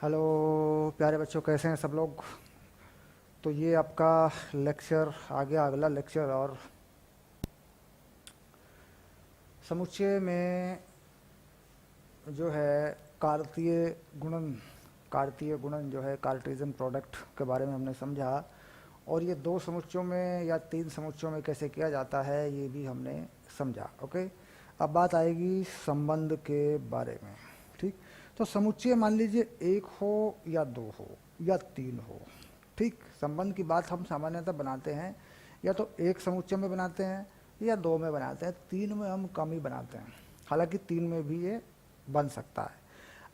Hello प्यारे बच्चों, कैसे हैं सब लोग। तो ये आपका लेक्चर आ गया, अगला लेक्चर। और समुच्चय में जो है कार्तीय गुणन जो है कार्टेशियन प्रोडक्ट के बारे में हमने समझा। और ये दो समुच्चयों में या तीन समुच्चयों में कैसे किया जाता है ये भी हमने समझा। ओके, अब बात आएगी संबंध के बारे में। ठीक, तो समुच्चय मान लीजिए एक हो या दो हो या तीन हो। ठीक, संबंध की बात हम सामान्यतः बनाते हैं या तो एक समुच्चय में बनाते हैं या दो में बनाते हैं, तीन में हम कम ही बनाते हैं। हालांकि तीन में भी ये बन सकता है।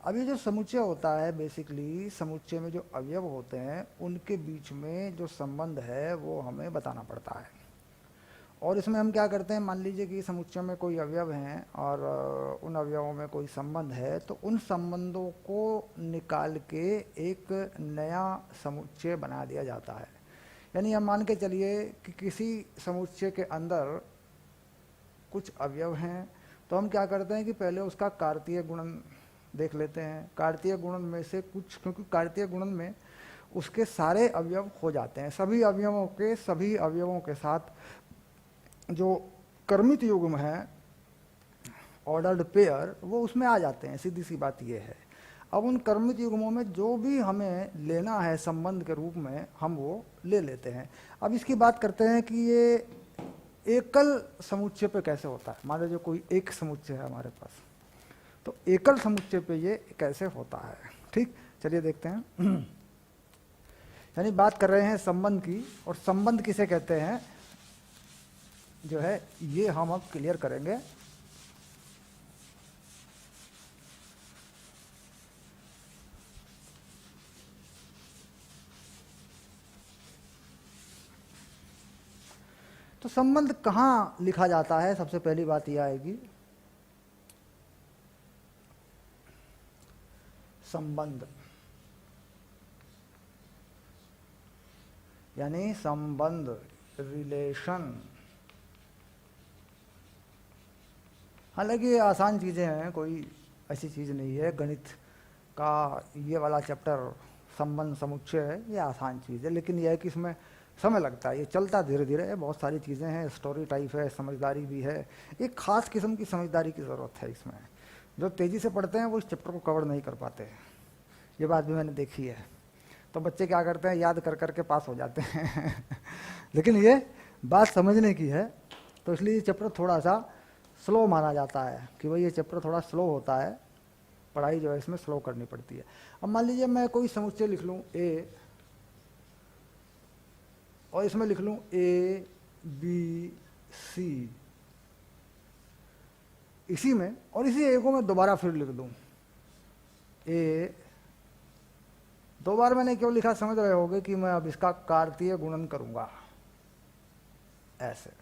अब ये जो समुच्चय होता है, बेसिकली समुच्चय में जो अवयव होते हैं उनके बीच में जो संबंध है वो हमें बताना पड़ता है। और इसमें हम क्या करते हैं, मान लीजिए कि समुच्चय में कोई अवयव हैं और उन अवयवों में कोई संबंध है, तो उन संबंधों को निकाल के एक नया समुच्चय बना दिया जाता है। यानी हम मान के चलिए कि किसी समुच्चय के अंदर कुछ अवयव हैं, तो हम क्या करते हैं कि पहले उसका कार्तीय गुणन देख लेते हैं। कार्तीय गुणन में से कुछ, क्योंकि कार्तीय गुणन में उसके सारे अवयव हो जाते हैं, सभी अवयवों के साथ जो कर्मित युग्म है, ऑर्डर्ड पेयर, वो उसमें आ जाते हैं। सीधी सी बात ये है। अब उन कर्मित युग्मों में जो भी हमें लेना है संबंध के रूप में, हम वो ले लेते हैं। अब इसकी बात करते हैं कि ये एकल समुच्चय पे कैसे होता है। मान लीजिए कोई एक समुच्चय है हमारे पास, तो एकल समुच्चय पे ये कैसे होता है। ठीक, चलिए देखते हैं। यानी बात कर रहे हैं संबंध की, और संबंध किसे कहते हैं जो है ये हम अब क्लियर करेंगे। तो संबंध कहाँ लिखा जाता है, सबसे पहली बात यह आएगी। संबंध यानी संबंध, रिलेशन। हालांकि ये आसान चीज़ें हैं, कोई ऐसी चीज़ नहीं है। गणित का ये वाला चैप्टर संबंध समुच्चय है, ये आसान चीज़ है। लेकिन यह है कि इसमें समय लगता है, ये चलता धीरे धीरे है। बहुत सारी चीज़ें हैं, स्टोरी टाइप है, समझदारी भी है। एक खास किस्म की समझदारी की ज़रूरत है इसमें। जो तेज़ी से पढ़ते हैं वो इस चैप्टर को कवर नहीं कर पाते, ये बात भी मैंने देखी है। तो बच्चे क्या करते हैं, याद कर कर के पास हो जाते हैं। लेकिन ये बात समझने की है, तो इसलिए ये चैप्टर थोड़ा सा स्लो माना जाता है कि भाई ये चैप्टर थोड़ा स्लो होता है, पढ़ाई जो है इसमें स्लो करनी पड़ती है। अब मान लीजिए मैं कोई समुच्चय लिख लूँ ए, और इसमें लिख लूँ ए बी सी, इसी में, और इसी ए को मैं दोबारा फिर लिख दूँ ए। दो बार मैंने क्यों लिखा समझ रहे होगे कि मैं अब इसका कार्तीय गुणन करूंगा ऐसे।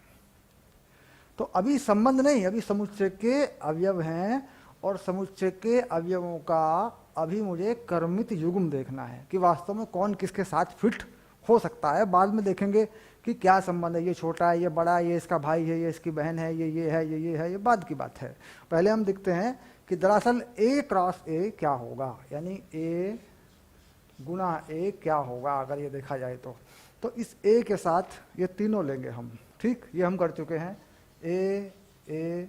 तो अभी संबंध नहीं, अभी समुच्चय के अवयव हैं, और समुच्चय के अवयवों का अभी मुझे कर्मित युग्म देखना है कि वास्तव में कौन किसके साथ फिट हो सकता है। बाद में देखेंगे कि क्या संबंध है, ये छोटा है, ये बड़ा है, ये इसका भाई है, ये इसकी बहन है, ये है, ये है, ये बाद की बात है। पहले हम देखते हैं कि दरअसल ए क्रॉस ए क्या होगा, यानी ए गुना ए क्या होगा अगर ये देखा जाए तो इस ए के साथ ये तीनों लेंगे हम। ठीक, ये हम कर चुके हैं, ए ए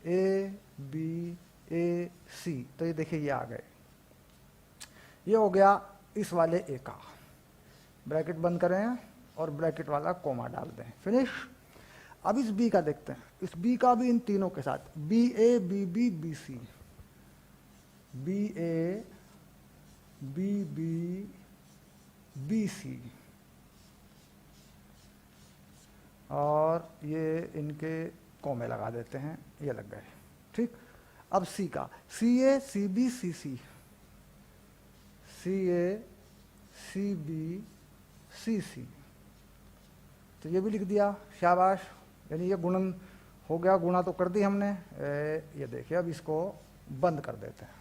ए बी ए सी। तो ये देखिए ये आ गए, ये हो गया इस वाले ए का। ब्रैकेट बंद करें और ब्रैकेट वाला कोमा डाल दें, फिनिश। अब इस बी का देखते हैं, इस बी का भी इन तीनों के साथ, B A B B B C, B A B B B C, और ये इनके कोमे लगा देते हैं, ये लग गए। ठीक, अब सी का, सी ए सी बी सी सी, सी ए सी बी सी सी, तो ये भी लिख दिया, शाबाश। यानी ये गुणन हो गया, गुणा तो कर दी हमने। ये देखिए, अब इसको बंद कर देते हैं।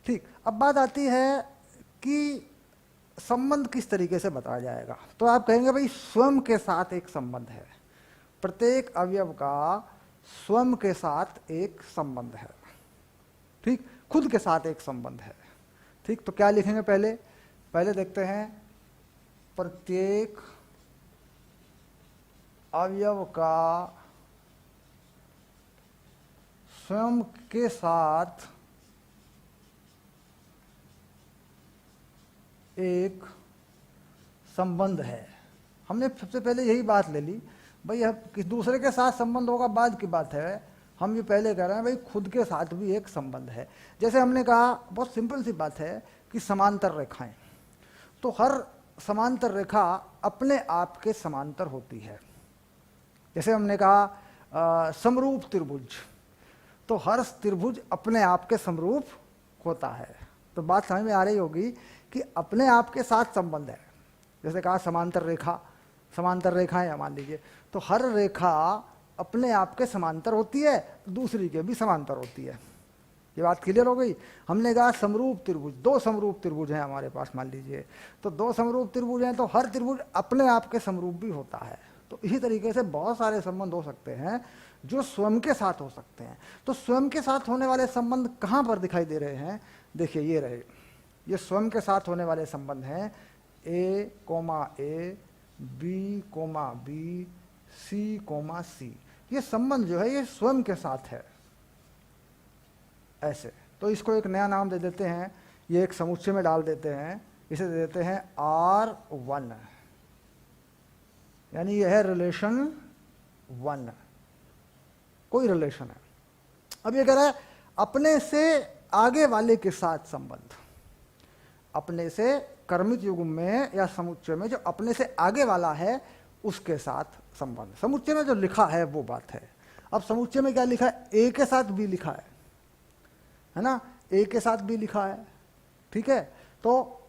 ठीक, अब बात आती है कि संबंध किस तरीके से बताया जाएगा। तो आप कहेंगे भाई स्वयं के साथ एक संबंध है, प्रत्येक अवयव का स्वयं के साथ एक संबंध है। ठीक, खुद के साथ एक संबंध है। ठीक, तो क्या लिखेंगे पहले? पहले देखते हैं, प्रत्येक अवयव का स्वयं के साथ एक संबंध है। हमने सबसे पहले यही बात ले ली भाई, अब किस दूसरे के साथ संबंध होगा बाद की बात है, हम ये पहले कह रहे हैं भाई खुद के साथ भी एक संबंध है। जैसे हमने कहा, बहुत सिंपल सी बात है कि समांतर रेखाएं, तो हर समांतर रेखा अपने आप के समांतर होती है। जैसे हमने कहा समरूप त्रिभुज, तो हर त्रिभुज अपने आप के समरूप होता है। तो बात समझ में आ रही होगी कि अपने आप के साथ संबंध है। जैसे कहा समांतर रेखा, समांतर रेखाएं मान लीजिए, तो हर रेखा अपने आप के समांतर होती है, दूसरी के भी समांतर होती है। ये बात क्लियर हो गई। हमने कहा समरूप त्रिभुज, दो समरूप त्रिभुज हैं हमारे पास मान लीजिए, तो दो समरूप त्रिभुज हैं, तो हर त्रिभुज अपने आप के समरूप भी होता है। तो इसी तरीके से बहुत सारे संबंध हो सकते हैं जो स्वयं के साथ हो सकते हैं। तो स्वयं के साथ होने वाले संबंध कहाँ पर दिखाई दे रहे हैं? देखिए ये रहे, ये स्वयं के साथ होने वाले संबंध हैं, ए कोमा ए, B comma B, C comma C. ये संबंध जो है ये स्वयं के साथ है ऐसे। तो इसको एक नया नाम दे देते हैं, ये एक समुच्चय में डाल देते हैं, इसे दे देते हैं R1, यानी यह है रिलेशन 1, कोई रिलेशन है। अब ये कह रहा है अपने से आगे वाले के साथ संबंध, अपने से कर्मित युग्म में या समुच्चय में जो अपने से आगे वाला है उसके साथ संबंध। समुच्चय में जो लिखा है वो बात है। अब समुच्चय में क्या लिखा है? ए के साथ बी लिखा है ना, ए के साथ बी लिखा है, ठीक है। तो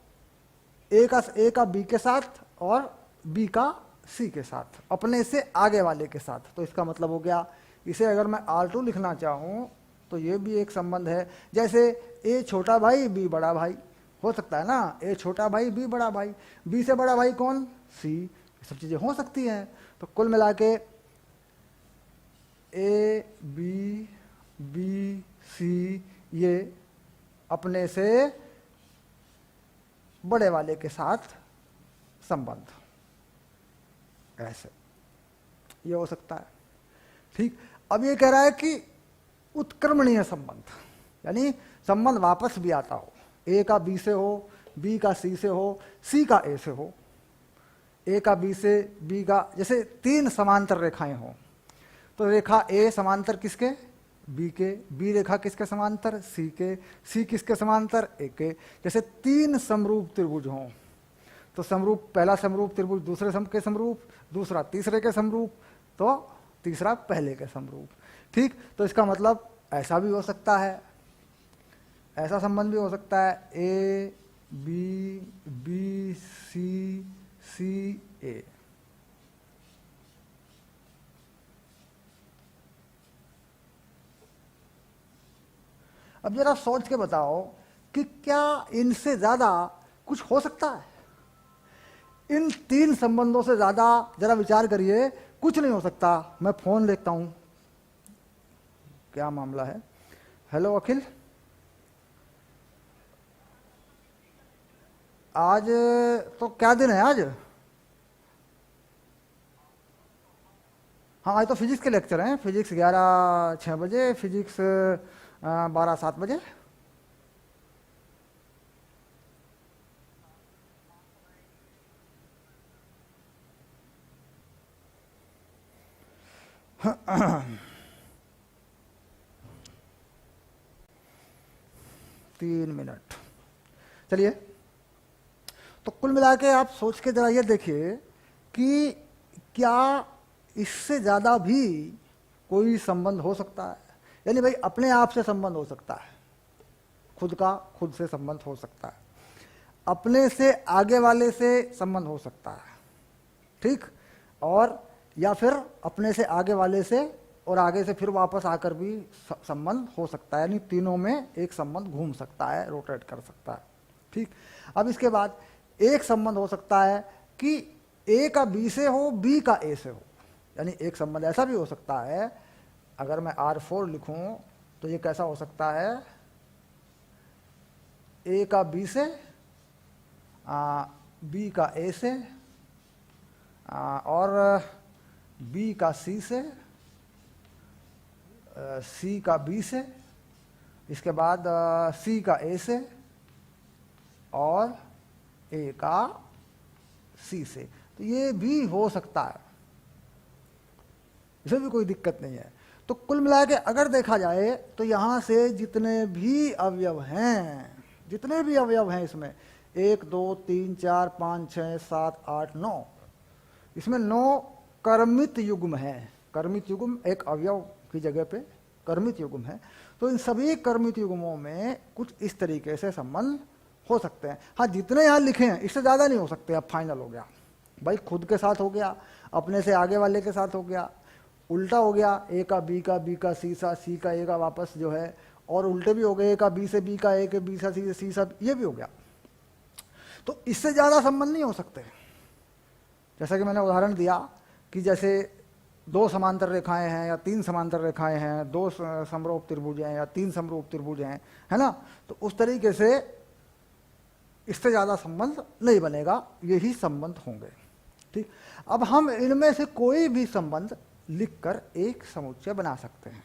ए का बी के साथ और बी का सी के साथ, अपने से आगे वाले के साथ। तो इसका मतलब हो गया, इसे अगर मैं R2 लिखना चाहूँ तो ये भी एक संबंध है। जैसे ए छोटा भाई बी बड़ा भाई, हो सकता है ना, ए छोटा भाई बी बड़ा भाई, बी से बड़ा भाई कौन? सी। ये सब चीज़ें हो सकती हैं। तो कुल मिला के ए बी बी सी ये अपने से बड़े वाले के साथ संबंध, ऐसे ये हो सकता है। ठीक, अब ये कह रहा है कि उत्क्रमणीय संबंध, यानी संबंध वापस भी आता हो, ए का बी से हो, बी का सी से हो, सी का ए से हो, ए का बी से, बी का, जैसे तीन समांतर रेखाएं हो, तो रेखा ए समांतर किसके? बी के, बी रेखा किसके समांतर? सी के, सी किसके समांतर? ए के। जैसे तीन समरूप त्रिभुज हों, तो समरूप, पहला समरूप त्रिभुज दूसरे के समरूप, दूसरा तीसरे के समरूप, तो तीसरा पहले के समरूप। ठीक, तो इसका मतलब ऐसा भी हो सकता है, ऐसा संबंध भी हो सकता है, ए बी बी सी सी ए। अब जरा सोच के बताओ कि क्या इनसे ज्यादा कुछ हो सकता है? इन तीन संबंधों से ज्यादा जरा विचार करिए, कुछ नहीं हो सकता। मैं फोन देखता हूं, क्या मामला है? हेलो अखिल, आज तो क्या दिन है आज? हाँ, आज तो फिजिक्स के लेक्चर हैं, फिजिक्स 11:06 बजे, फिजिक्स 12:07 बजे। तीन मिनट, चलिए। तो कुल मिला के आप सोच के जरा ये देखिए कि क्या इससे ज़्यादा भी कोई संबंध हो सकता है? यानी भाई अपने आप से संबंध हो सकता है, खुद का खुद से संबंध हो सकता है, अपने से आगे वाले से संबंध हो सकता है, ठीक, और या फिर अपने से आगे वाले से और आगे से फिर वापस आकर भी संबंध हो सकता है। यानी तीनों में एक संबंध घूम सकता है, रोटेट कर सकता है। ठीक, अब इसके बाद एक संबंध हो सकता है कि ए का बी से हो, बी का ए से हो। यानी एक संबंध ऐसा भी हो सकता है अगर मैं R4 लिखूं तो ये कैसा हो सकता है, ए का बी से, बी का ए से, और बी का सी से, सी का बी से, इसके बाद सी का ए से और ए का सी से। तो ये भी हो सकता है, इसमें भी कोई दिक्कत नहीं है। तो कुल मिला के अगर देखा जाए तो यहाँ से जितने भी अवयव हैं, जितने भी अवयव हैं इसमें 1 2 3 4 5 6 7 8 9, इसमें 9 कर्मित युग्म है। कर्मित युग्म एक अवयव की जगह पे कर्मित युग्म है। तो इन सभी कर्मित युग्मों में कुछ इस तरीके से संबंध हो सकते हैं। हाँ, जितने यहाँ लिखे हैं इससे ज़्यादा नहीं हो सकते। अब फाइनल हो गया भाई, खुद के साथ हो गया, अपने से आगे वाले के साथ हो गया, उल्टा हो गया, ए का बी का, बी का सी सा, सी का ए का वापस जो है, और उल्टे भी हो गए, ए का बी से, बी का ए के बी सा, सी से सी सा, ये भी हो गया। तो इससे ज़्यादा संबंध नहीं हो सकते। जैसा कि मैंने उदाहरण दिया कि जैसे 2 समांतर रेखाएं हैं या 3 समांतर रेखाएं हैं, 2 समरूप त्रिभुज हैं या 3 समरूप त्रिभुज हैं, है ना। तो उस तरीके से इससे ज़्यादा संबंध नहीं बनेगा, यही संबंध होंगे। ठीक, अब हम इनमें से कोई भी संबंध लिखकर एक समुच्चय बना सकते हैं।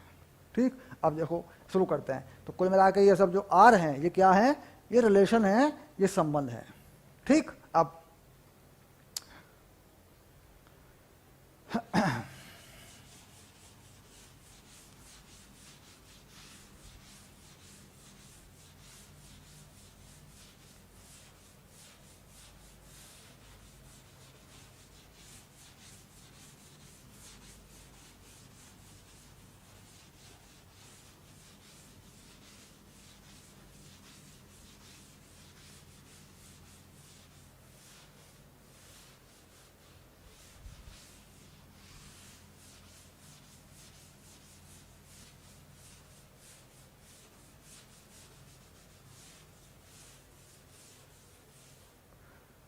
ठीक, अब देखो शुरू करते हैं। तो कुल मिला के ये सब जो आर हैं ये क्या है, ये रिलेशन है, ये संबंध है। ठीक, अब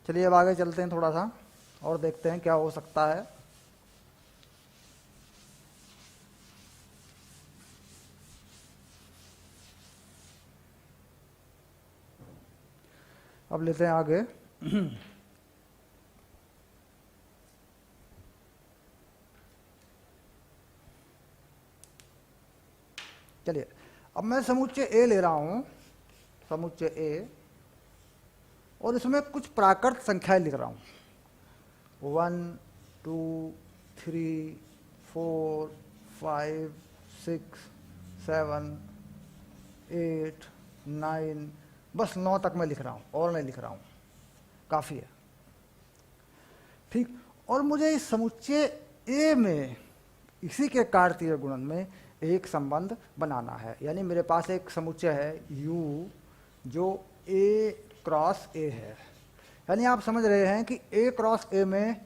चलिए अब आगे चलते हैं थोड़ा सा और देखते हैं क्या हो सकता है। अब लेते हैं आगे। चलिए अब मैं समुच्चय ए ले रहा हूं, समुच्चय ए, और इसमें कुछ प्राकृत संख्याएं लिख रहा हूं। 1 2 3 4 5 6 7 8 9, बस 9 तक मैं लिख रहा हूं और नहीं लिख रहा हूं, काफ़ी है। ठीक, और मुझे इस समुच्चय ए में इसी के कार्तीय गुणन में एक संबंध बनाना है। यानी मेरे पास एक समुच्चय है U जो A क्रॉस A है। यानी आप समझ रहे हैं कि A क्रॉस A में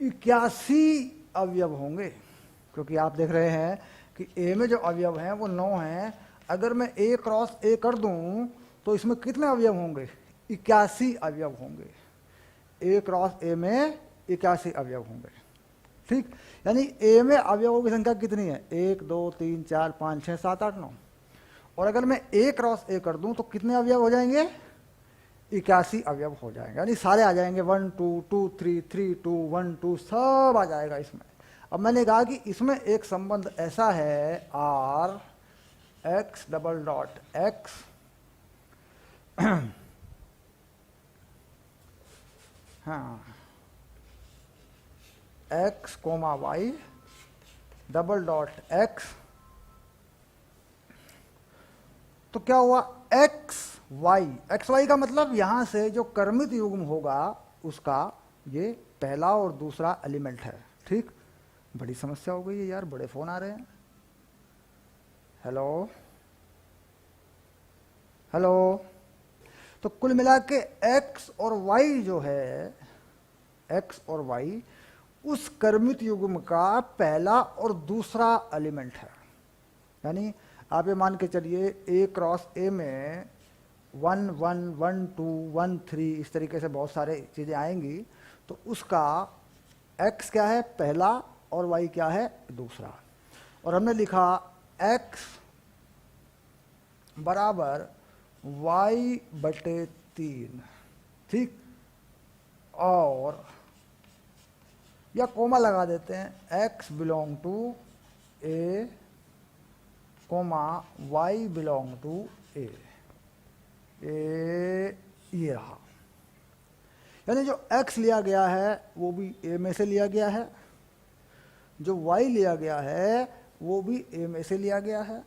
81 अवयव होंगे, क्योंकि आप देख रहे हैं कि A में जो अवयव हैं वो 9 हैं। अगर मैं A क्रॉस A कर दूं तो इसमें कितने अवयव होंगे, 81 अवयव होंगे। A क्रॉस A में 81 अवयव होंगे। ठीक, यानी A में अवयवों की संख्या कितनी है, 1 2 3 4 5 6 7 8 9। और अगर मैं A क्रॉस A कर दूं तो कितने अवयव हो जाएंगे, 81 अवयव हो जाएंगे। यानी सारे आ जाएंगे, 1 2 2 3 3 2 1 2 सब आ जाएगा इसमें। अब मैंने कहा कि इसमें एक संबंध ऐसा है R x double dot x हाँ x comma y double dot x। तो क्या हुआ, एक्स वाई का मतलब यहां से जो कर्मित युग्म होगा उसका ये पहला और दूसरा एलिमेंट है। ठीक, बड़ी समस्या हो गई है यार, बड़े फोन आ रहे हैं। Hello hello. तो कुल मिला के x और y जो है, x और y उस कर्मित युग्म का पहला और दूसरा एलिमेंट है। यानी आप ये मान के चलिए A क्रॉस A में 1 1 1 2 1 3 इस तरीके से बहुत सारे चीज़ें आएंगी। तो उसका x क्या है, पहला, और y क्या है, दूसरा। और हमने लिखा x बराबर y बटे 3, ठीक, और या कोमा लगा देते हैं, x belong to a comma y belong to a, ये रहा। यानी जो x लिया गया है वो भी a में से लिया गया है, जो y लिया गया है वो भी a में से लिया गया है,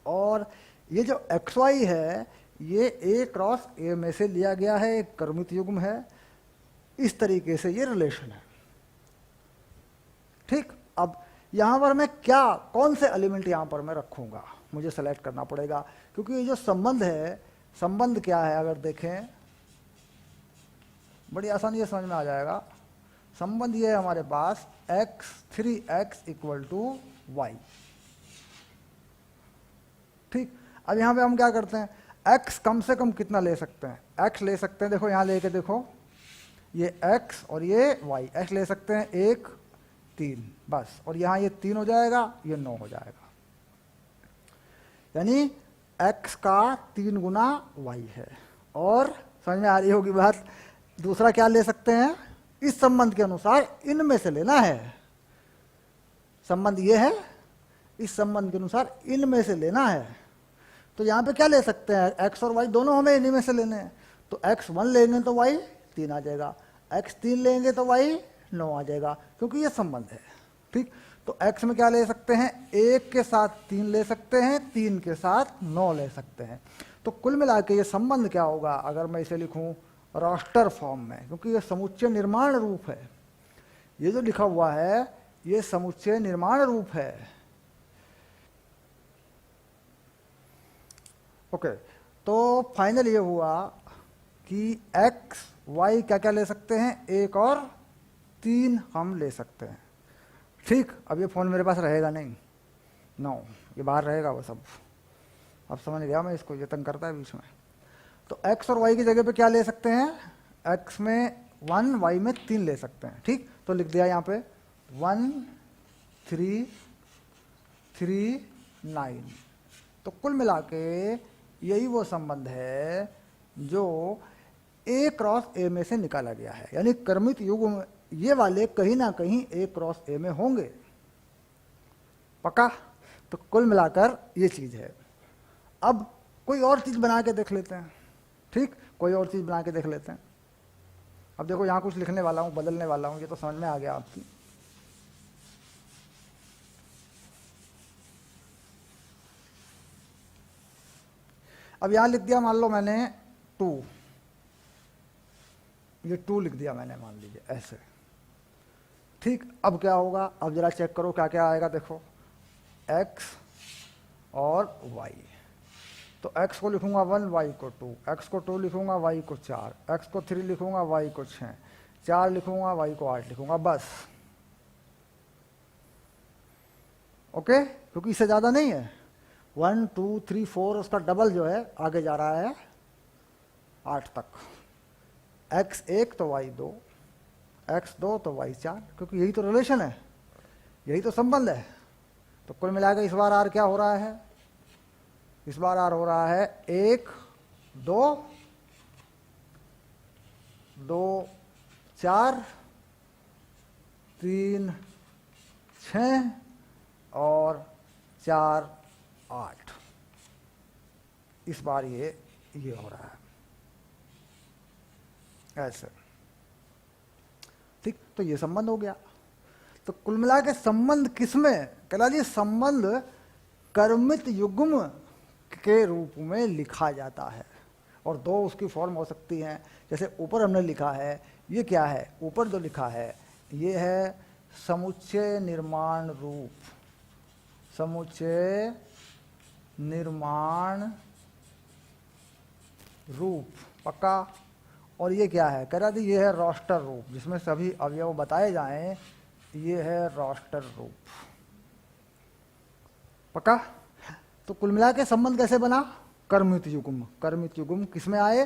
और ये जो xy है ये a क्रॉस a में से लिया गया है, एक क्रमित युग्म है। इस तरीके से ये रिलेशन है, ठीक। अब यहाँ पर मैं क्या, कौन से एलिमेंट यहाँ पर मैं रखूँगा, मुझे सेलेक्ट करना पड़ेगा, क्योंकि ये जो संबंध है, संबंध क्या है अगर देखें, बड़ी आसानी से समझ में आ जाएगा। संबंध ये है हमारे पास x3x इक्वल टू वाई, ठीक। अब यहाँ पे हम क्या करते हैं, x कम से कम कितना ले सकते हैं, x ले सकते हैं, देखो यहाँ लेके देखो, ये x और ये y, x ले सकते हैं 1 3 बस, और यहाँ ये 3 हो जाएगा, ये 9 हो जाएगा, यानी x का 3 गुना y है। और समझ में आ रही होगी बात। दूसरा क्या ले सकते हैं, इस संबंध के अनुसार इनमें से लेना है, संबंध ये है, इस संबंध के अनुसार इनमें से लेना है। तो यहाँ पे क्या ले सकते हैं, x और y दोनों हमें इन्हीं में से लेने हैं, तो x1 लेंगे तो y 3 आ जाएगा, x3 लेंगे तो y 9 आ जाएगा, क्योंकि ये संबंध है, ठीक। तो x में क्या ले सकते हैं, 1 के साथ 3 ले सकते हैं, 3 के साथ 9 ले सकते हैं। तो कुल मिला के ये संबंध क्या होगा, अगर मैं इसे लिखूं रास्टर फॉर्म में, क्योंकि ये समुच्चय निर्माण रूप है, ये जो लिखा हुआ है ये समुच्चय निर्माण रूप है, ओके। तो फाइनल ये हुआ कि x y क्या क्या ले सकते हैं, 1 और 3 हम ले सकते हैं, ठीक। अब ये फ़ोन मेरे पास रहेगा नहीं, नो, ये बाहर रहेगा वो सब, अब समझ गया मैं इसको, ये तंग करता है बीच में। तो x और y की जगह पे क्या ले सकते हैं, x में 1 y में 3 ले सकते हैं, ठीक। तो लिख दिया यहाँ पे 1 3 3 9। तो कुल मिला के यही वो संबंध है जो a क्रॉस a में से निकाला गया है, यानी क्रमित युग्म ये वाले कहीं ना कहीं a क्रॉस a में होंगे, पक्का। तो कुल मिलाकर ये चीज़ है। अब कोई और चीज़ बना के देख लेते हैं, ठीक, कोई और चीज़ बना के देख लेते हैं। अब देखो यहाँ कुछ लिखने वाला हूँ, बदलने वाला हूँ, ये तो समझ में आ गया आपकी। अब यहाँ लिख दिया, मान लो मैंने 2, ये 2 लिख दिया मैंने, मान लीजिए ऐसे, ठीक। अब क्या होगा, अब जरा चेक करो क्या क्या आएगा, देखो x और y। तो x को लिखूंगा 1, y को 2, x को 2 लिखूंगा, y को 4, x को 3 लिखूंगा, y को 6, 4 लिखूंगा, y को 8 लिखूंगा, बस, ओके। क्योंकि इससे ज़्यादा नहीं है, 1 2 3 4 उसका डबल जो है आगे जा रहा है 8 तक, x 1 तो y 2, x 2 तो y 4, क्योंकि यही तो रिलेशन है, यही तो संबंध है। तो कुल मिलाकर इस बार r क्या हो रहा है, इस बार r हो रहा है 1 2 2 4 3 6 और 4 8, इस बार ये हो रहा है ऐसे, ठीक। तो ये संबंध हो गया। तो कुल मिला के संबंध किसमें, कह लीजिए संबंध कर्मित युग्म के रूप में लिखा जाता है, और दो उसकी फॉर्म हो सकती हैं। जैसे ऊपर हमने लिखा है, ये क्या है, ऊपर जो लिखा है ये है समुच्चय निर्माण रूप, समुच्चय निर्माण रूप, पक्का। और ये क्या है, कह रहा थी ये है रोस्टर रूप, जिसमें सभी अवयव बताए जाएं, ये है रोस्टर रूप, पक्का। तो कुल मिला के संबंध कैसे बना, कर्मित युग्म, कर्मित युग्म किसमें आए,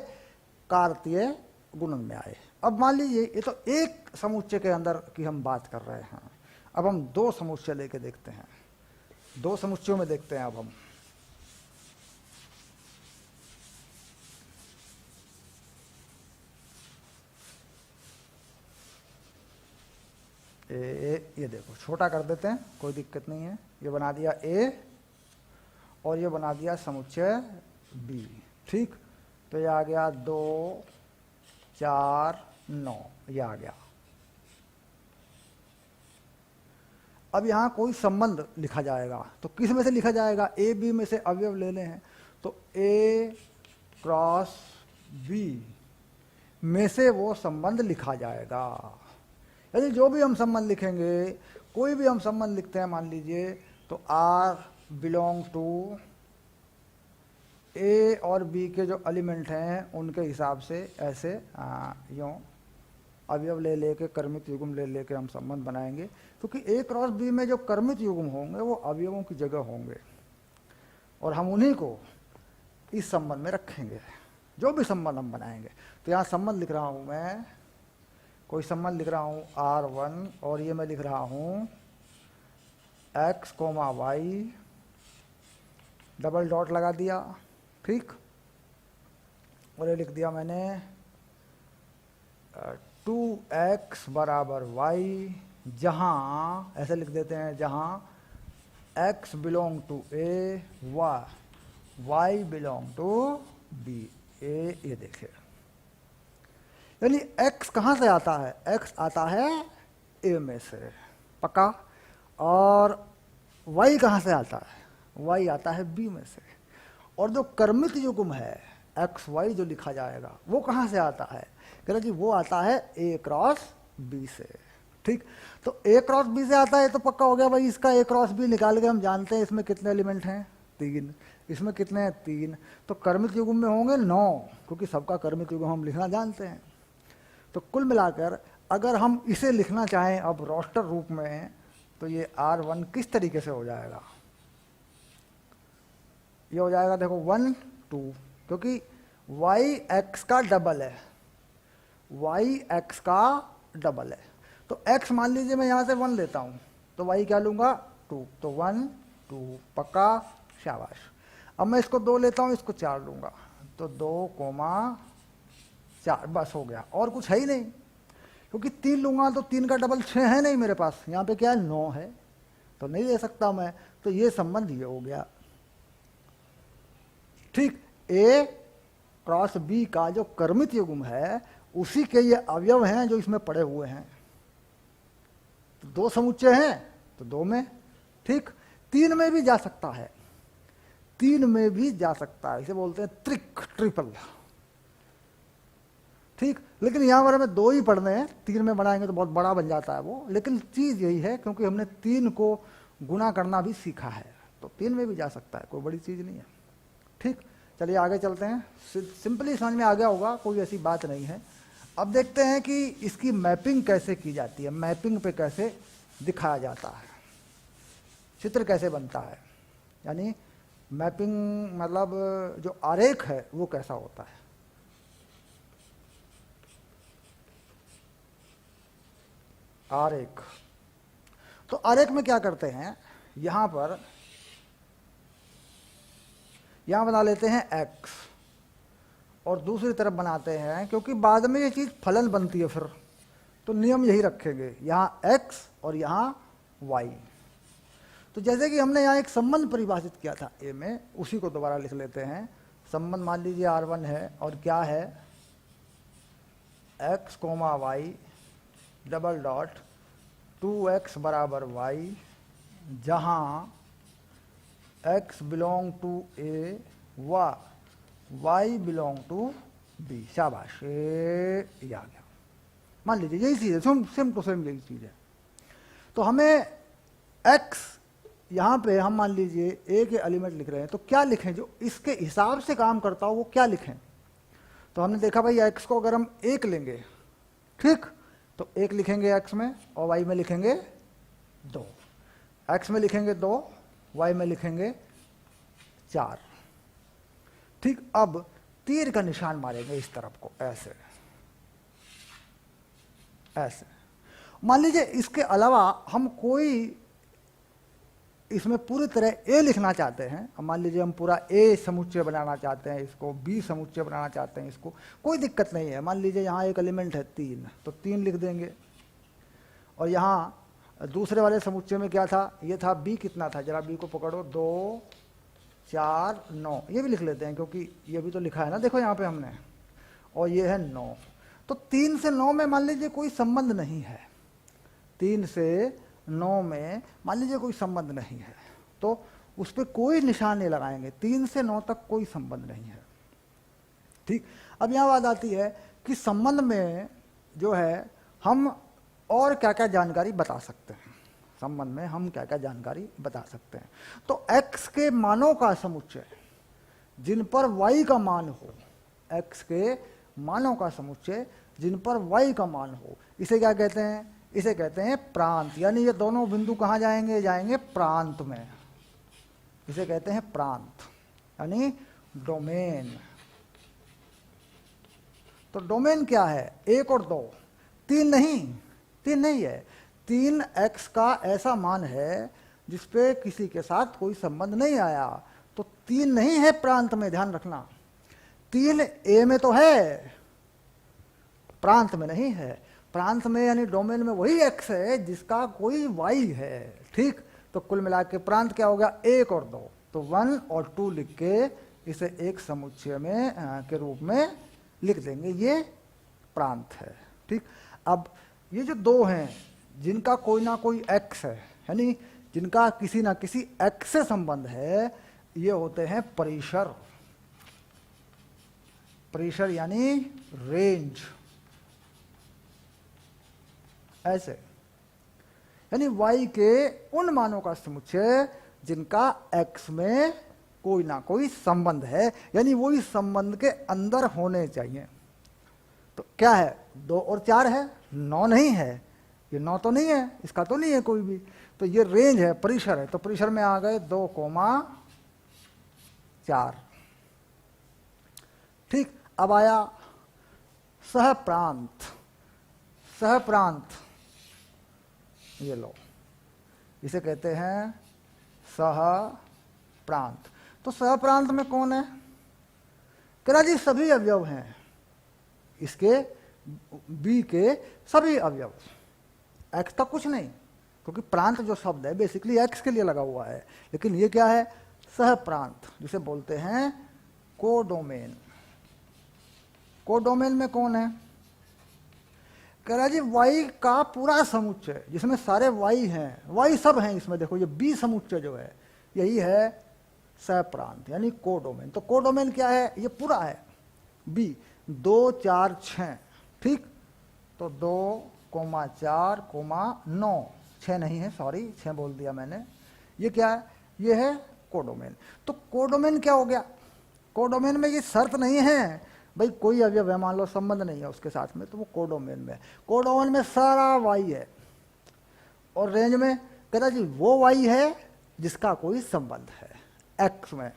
कार्तीय गुणन में आए। अब मान लीजिए ये तो एक समुच्चय के अंदर की हम बात कर रहे हैं, अब हम दो समुच्चय लेके देखते हैं। दो समुच्चयों में देखते हैं अब हम। ये देखो छोटा कर देते हैं, कोई दिक्कत नहीं है। ये बना दिया ए और ये बना दिया समुच्चय बी। ठीक, तो ये आ गया 2 4 9, ये आ गया। अब यहाँ कोई संबंध लिखा जाएगा, तो किस में से लिखा जाएगा? ए बी में से अवयव लेने हैं, तो ए क्रॉस बी में से वो संबंध लिखा जाएगा। यदि जो भी हम संबंध लिखेंगे, कोई भी हम संबंध लिखते हैं मान लीजिए, तो आर बिलोंग टू ए और बी के जो एलिमेंट हैं उनके हिसाब से ऐसे यूँ अवयव ले लेके कर्मित युग्म ले लेके हम संबंध बनाएंगे, क्योंकि ए क्रॉस बी में जो कर्मित युग्म होंगे वो अवयवों की जगह होंगे और हम उन्हीं को इस संबंध में रखेंगे, जो भी संबंध हम बनाएंगे। तो यहाँ संबंध लिख रहा हूँ मैं, कोई संबंध लिख रहा हूँ R1 और ये मैं लिख रहा हूँ x, y, डबल डॉट लगा दिया। ठीक, और ये लिख दिया मैंने 2x बराबर y, जहाँ ऐसे लिख देते हैं जहाँ x belong to A, y belong to B. ये देखिए, यानी x कहाँ से आता है? x आता है a में से, पक्का। और y कहाँ से आता है? y आता है b में से। और जो कर्मित युग्म है एक्स वाई जो लिखा जाएगा वो कहाँ से आता है? कह रहे जी वो आता है ए क्रॉस बी से। ठीक, तो ए क्रॉस बी से आता है तो पक्का हो गया भाई, इसका ए क्रॉस बी निकाल के हम जानते हैं इसमें कितने एलिमेंट हैं? 3। इसमें कितने हैं? 3। तो कर्मित युग्म में होंगे 9, क्योंकि सबका कर्मित युग्म हम लिखना जानते हैं। तो कुल मिलाकर अगर हम इसे लिखना चाहें अब रोस्टर रूप में, तो ये R1 किस तरीके से हो जाएगा? ये हो जाएगा देखो 1 2, क्योंकि y x का डबल है, y x का डबल है। तो x मान लीजिए मैं यहाँ से 1 लेता हूँ, तो y क्या लूँगा? 2। तो 1 2, पक्का, शाबाश। अब मैं इसको 2 लेता हूँ, इसको 4 लूँगा, तो 2 4, बस हो गया। और कुछ है ही नहीं, क्योंकि 3 लूँगा तो 3 का डबल 6 है नहीं मेरे पास, यहाँ पे क्या है? 9 है, तो नहीं ले सकता मैं। तो ये संबंध ये हो गया। ठीक, ए क्रॉस बी का जो कर्मित युग्म है उसी के ये अवयव हैं जो इसमें पड़े हुए हैं। तो 2 समुच्चय हैं तो 2 में। ठीक, 3 में भी जा सकता है, 3 में भी जा सकता है, इसे बोलते हैं ट्रिपल। ठीक, लेकिन यहाँ पर हमें 2 ही पढ़ने हैं, 3 में बनाएंगे तो बहुत बड़ा बन जाता है वो। लेकिन चीज़ यही है, क्योंकि हमने 3 को गुना करना भी सीखा है, तो 3 में भी जा सकता है, कोई बड़ी चीज़ नहीं है। ठीक, चलिए आगे चलते हैं। सिंपली समझ में आ गया होगा, कोई ऐसी बात नहीं है। अब देखते हैं कि इसकी मैपिंग कैसे की जाती है, मैपिंग पे कैसे दिखाया जाता है, चित्र कैसे बनता है। यानी मैपिंग मतलब जो आरेख है वो कैसा होता है। आरेख, तो आरेख में क्या करते हैं, यहाँ पर यहाँ बना लेते हैं x और दूसरी तरफ बनाते हैं, क्योंकि बाद में ये चीज़ फलन बनती है फिर, तो नियम यही रखेंगे, यहाँ x और यहाँ y। तो जैसे कि हमने यहाँ एक संबंध परिभाषित किया था a में, उसी को दोबारा लिख लेते हैं। संबंध मान लीजिए R1 है और क्या है? x, y double dot 2x बराबर y, जहाँ x belong to A, y belong to B. शाबाश, ये आ गया। मान लीजिए यही चीज़ है, सेम टू सेम यही चीज़ है। तो हमें x यहाँ पे हम मान लीजिए a के एलिमेंट लिख रहे हैं, तो क्या लिखें जो इसके हिसाब से काम करता हो वो क्या लिखें? तो हमने देखा भाई x को अगर हम 1 लेंगे, ठीक, तो 1 लिखेंगे x में और y में लिखेंगे 2। x में लिखेंगे 2, y में लिखेंगे 4। ठीक, अब तीर का निशान मारेंगे इस तरफ को, ऐसे ऐसे। मान लीजिए इसके अलावा हम कोई इसमें पूरी तरह ए लिखना चाहते हैं, अब मान लीजिए हम पूरा ए समुच्चय बनाना चाहते हैं, इसको बी समुच्चय बनाना चाहते हैं, इसको कोई दिक्कत नहीं है। मान लीजिए यहाँ एक एलिमेंट है 3, तो 3 लिख देंगे। और यहाँ दूसरे वाले समुच्चय में क्या था, ये था बी, कितना था जरा बी को पकड़ो, 2 4 9, ये भी लिख लेते हैं क्योंकि ये भी तो लिखा है ना, देखो यहाँ पे हमने, और ये है 9। तो 3 से 9 में मान लीजिए कोई संबंध नहीं है, 3 से 9 में मान लीजिए कोई संबंध नहीं है, तो उस पर कोई निशान नहीं लगाएंगे, 3 से 9 तक कोई संबंध नहीं है। ठीक, अब यहाँ बात आती है कि संबंध में जो है हम और क्या क्या जानकारी बता सकते हैं, संबंध में हम क्या क्या जानकारी बता सकते हैं। तो x के मानों का समुच्चय जिन पर y का मान हो, x के मानों का समुच्चय जिन पर y का मान हो, इसे क्या कहते हैं, इसे कहते हैं प्रांत। यानी ये दोनों बिंदु कहाँ जाएंगे, जाएंगे प्रांत में, इसे कहते हैं प्रांत यानी डोमेन। तो डोमेन क्या है, 1 और 2, 3 नहीं है, 3x का ऐसा मान है जिसपे किसी के साथ कोई संबंध नहीं आया, तो 3 नहीं है प्रांत में, ध्यान रखना। 3 ए में तो है, प्रांत में नहीं है। प्रांत में यानी डोमेन में वही x है जिसका कोई y है। ठीक, तो कुल मिला के प्रांत क्या हो गया, 1 और 2, तो 1 और 2 लिख के इसे एक समुच्चय में के रूप में लिख देंगे, ये प्रांत है। ठीक, अब ये जो 2 हैं जिनका कोई ना कोई x है, यानी जिनका किसी ना किसी x से संबंध है, ये होते हैं परिसर। परिसर यानी रेंज, ऐसे यानी y के उन मानों का समुच्चय जिनका x में कोई ना कोई संबंध है, यानी वही संबंध के अंदर होने चाहिए। तो क्या है, 2 और 4 है, 9 नहीं है, ये 9 तो नहीं है, इसका तो नहीं है कोई भी, तो ये रेंज है, परिसर है। तो परिसर में आ गए 2, 4। ठीक, अब आया सहप्रांत। सहप्रांत, ये लो, इसे कहते हैं सहप्रांत। तो सहप्रांत में कौन है, कह जी सभी अवयव हैं, इसके बी के सभी अवयव, एक्स का कुछ नहीं, क्योंकि प्रांत जो शब्द है बेसिकली एक्स के लिए लगा हुआ है, लेकिन ये क्या है, सहप्रांत, जिसे बोलते हैं कोडोमेन। कोडोमेन में कौन है, कह रहा जी वाई का पूरा समुच्चय जिसमें सारे वाई हैं, वाई सब हैं इसमें, देखो ये बी समुच्चय जो है यही है सहप्रांत यानी कोडोमेन। तो कोडोमेन क्या है, ये पूरा है बी, 2 4 6। ठीक, तो 2, 4, 9, 6 नहीं है, सॉरी 6 बोल दिया मैंने। ये क्या है, ये है कोडोमेन। तो कोडोमेन क्या हो गया, कोडोमेन में ये शर्त नहीं है भाई कोई अवयव है, मान लो संबंध नहीं है उसके साथ में, तो वो कोडोमेन में। कोडोमेन में सारा वाई है, और रेंज में कहता जी वो वाई है जिसका कोई संबंध है एक्स में।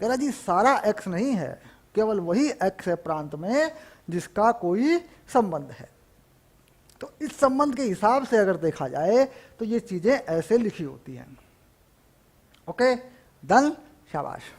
कहता जी सारा एक्स नहीं है, केवल वही एक्स है प्रांत में जिसका कोई संबंध है। तो इस संबंध के हिसाब से अगर देखा जाए तो ये चीजें ऐसे लिखी होती हैं। ओके, डन, शाबाश।